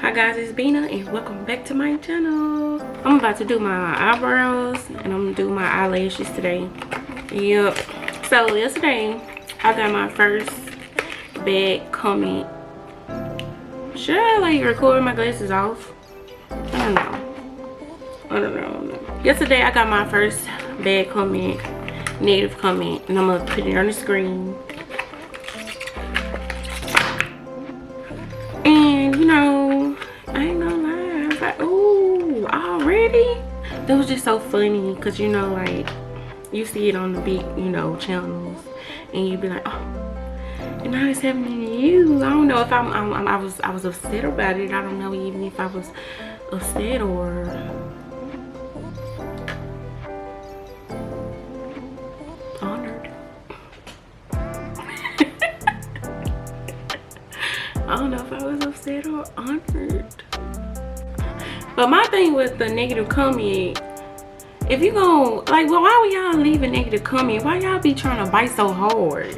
Hi guys, it's Bina and welcome back to my channel. I'm about to do my eyebrows and I'm gonna do my eyelashes today. Yep. So yesterday I got my first bad comment. Should I like record my glasses off? I don't know. Yesterday I got my first bad comment, negative comment, and I'm gonna put it on the screen. And you know, I ain't gonna lie, I was like, ooh, already? That was just so funny, cause you know, like, you see it on the big, you know, channels, and you be like, oh, and now it's happening to you. I don't know if I was upset about it. I don't know even if I was upset or honored. I don't know if I was upset or honored. But my thing with the negative comment, if you gon' like, well, why would y'all leave a negative comment? Why y'all be trying to bite so hard?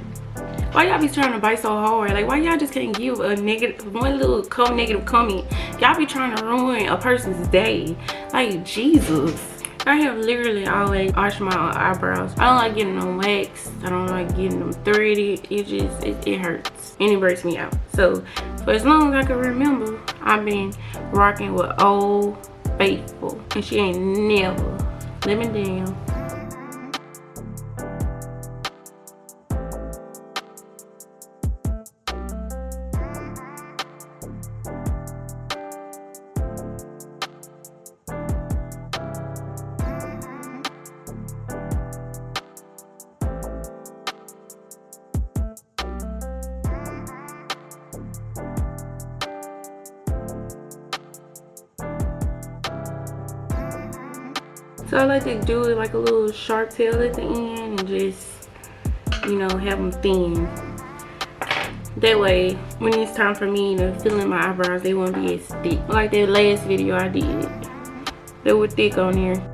Why y'all be trying to bite so hard? Like, why y'all just can't give a negative, one little negative comment? Y'all be trying to ruin a person's day. Like, Jesus. I have literally always washed my eyebrows. I don't like getting them waxed. I don't like getting them threaded. It hurts and it breaks me out. So for as long as I can remember, I've been rocking with Old Faithful, and she ain't never let me down. So I like to do it like a little sharp tail at the end and just, you know, have them thin. That way, when it's time for me to fill in my eyebrows, they won't be as thick. Like that last video I did. They were thick on there.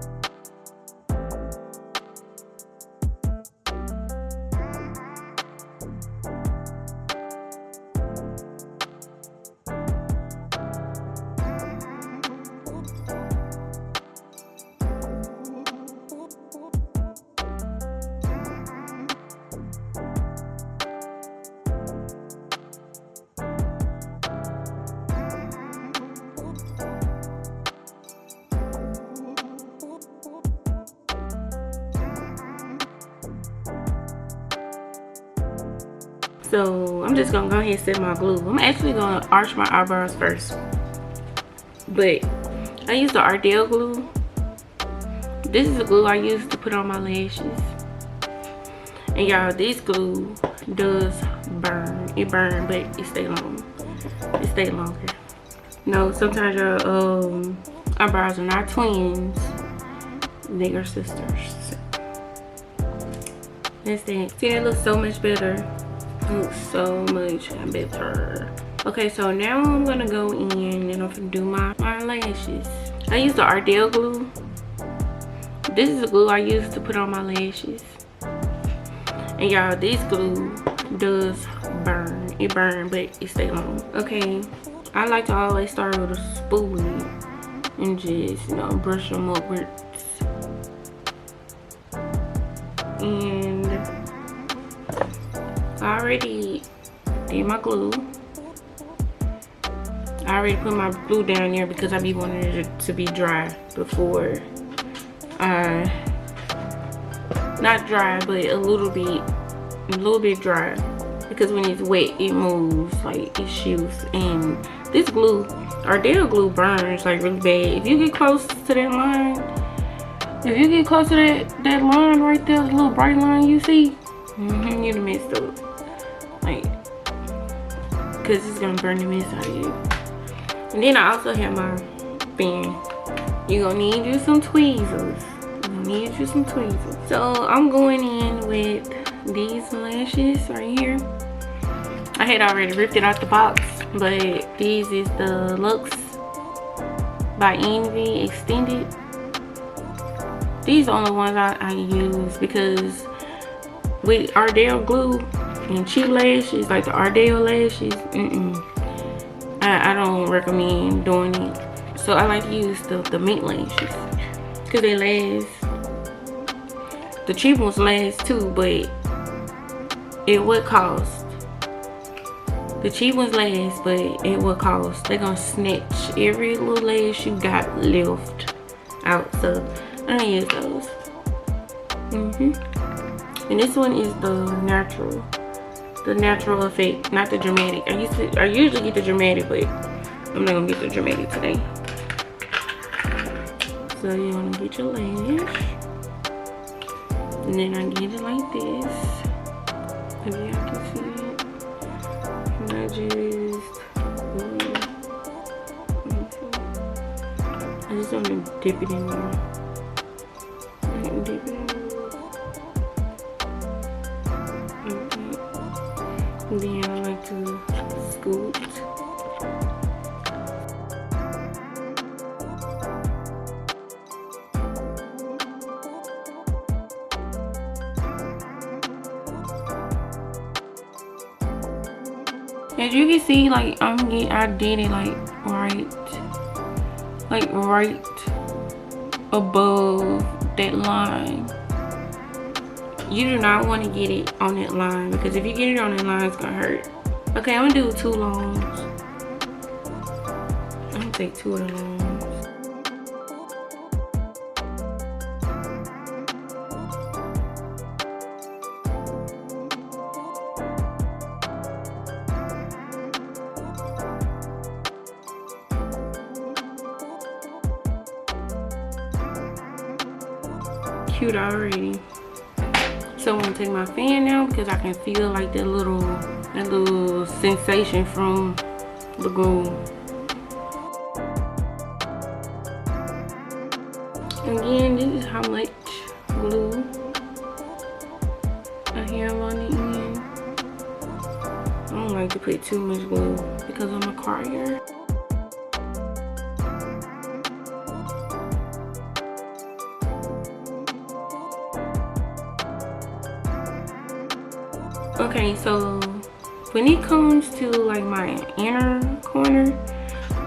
So I'm just gonna go ahead and set my glue. I'm actually gonna arch my eyebrows first, but I use the Eyebrow glue. This is the glue I use to put on my lashes. And y'all, this glue does burn. It burns, but it stays long. It stays longer. No, sometimes your eyebrows are not twins. They are sisters. That's it. See, that looks so much better. Looks so much better. Okay, so now I'm gonna go in and I'm gonna do my lashes. I use the Eyebrow glue. This is the glue I use to put on my lashes. And y'all, this glue does burn. It burns, but it stays long. Okay, I like to always start with a spoolie and just, you know, brush them upwards. And I already did my glue. I already put my glue down there because I be wanting it to be dry before not dry, but a little bit dry, because when it's wet it moves, like it shoots. And this glue, Eyebrow glue, burns like really bad. If you get close to that line, if you get close to that line right there, the little bright line you see, you'd have messed up. Like, because it's gonna burn the mess out of you. And then I also have my pen. You're gonna need you some tweezers. So I'm going in with these lashes right here. I had already ripped it out the box, but these is the Luxe by Envy Extended. These are the only ones I use, because with Eyebrow glue and cheap lashes, like the Eyebrow lashes, I don't recommend doing it. So I like to use the mint lashes because they last. The cheap ones last too, but it would cost. The cheap ones last, but it would cost. They're gonna snatch every little lash you got left out. So I'm gonna use those. And this one is the natural effect, not the dramatic. I usually get the dramatic, but I'm not gonna get the dramatic today. So you wanna get your lash, and then I get it like this. If y'all can see it, and I just want to dip it in there. And dip it in there. And then I like to scoot. As you can see, like I did it like right above that line. You do not want to get it on that line, because if you get it on that line, it's gonna hurt. Okay, I'm gonna do 2 longs. I'm gonna take 2 of the longs. Cute already. So I'm gonna take my fan now because I can feel like that little sensation from the glue. Again, this is how much glue I have on the end. I don't like to put too much glue because I'm a crier. Okay, so when it comes to like my inner corner,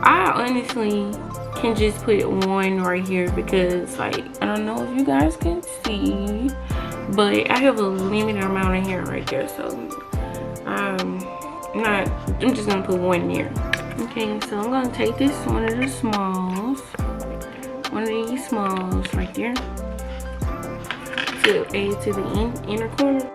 I honestly can just put 1 right here because like I don't know if you guys can see, but I have a limited amount of hair right there, so I'm just gonna put 1 there. Okay, so I'm gonna take this one of these smalls right there to add to the inner corner.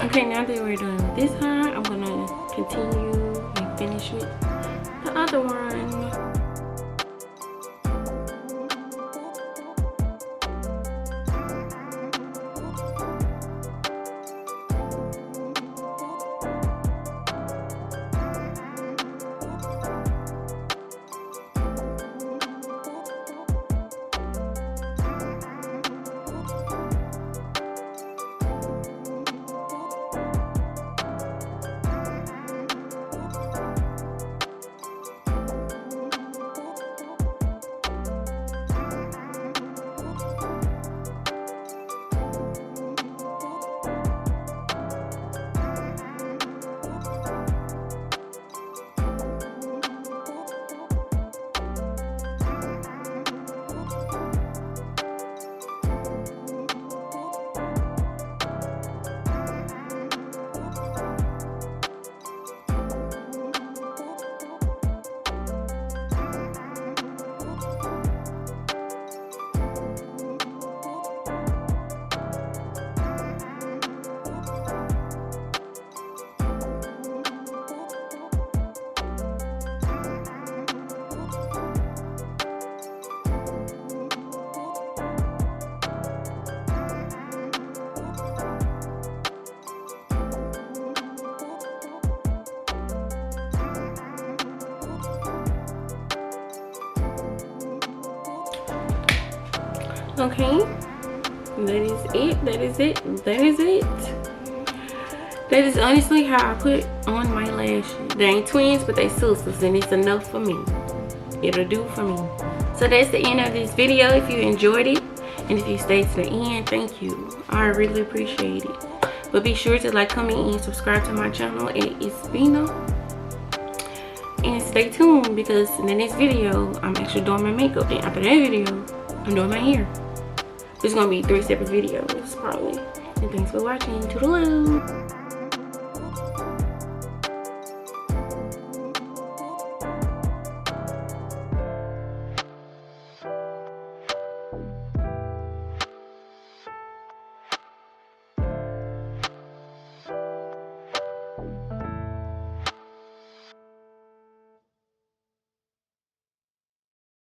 Okay, now that we're done with this side, I'm gonna continue and finish with the other one. Okay, that is it. That is it. That is it. That is honestly how I put on my lashes. They ain't twins, but they sisters, and it's enough for me. It'll do for me. So that's the end of this video. If you enjoyed it, and if you stayed to the end, thank you. I really appreciate it. But be sure to like, comment, and subscribe to my channel. And it's Bina. And stay tuned, because in the next video, I'm actually doing my makeup. And after that video, I'm doing my hair. It's gonna be 3 separate videos, probably. And thanks for watching. Toodaloo.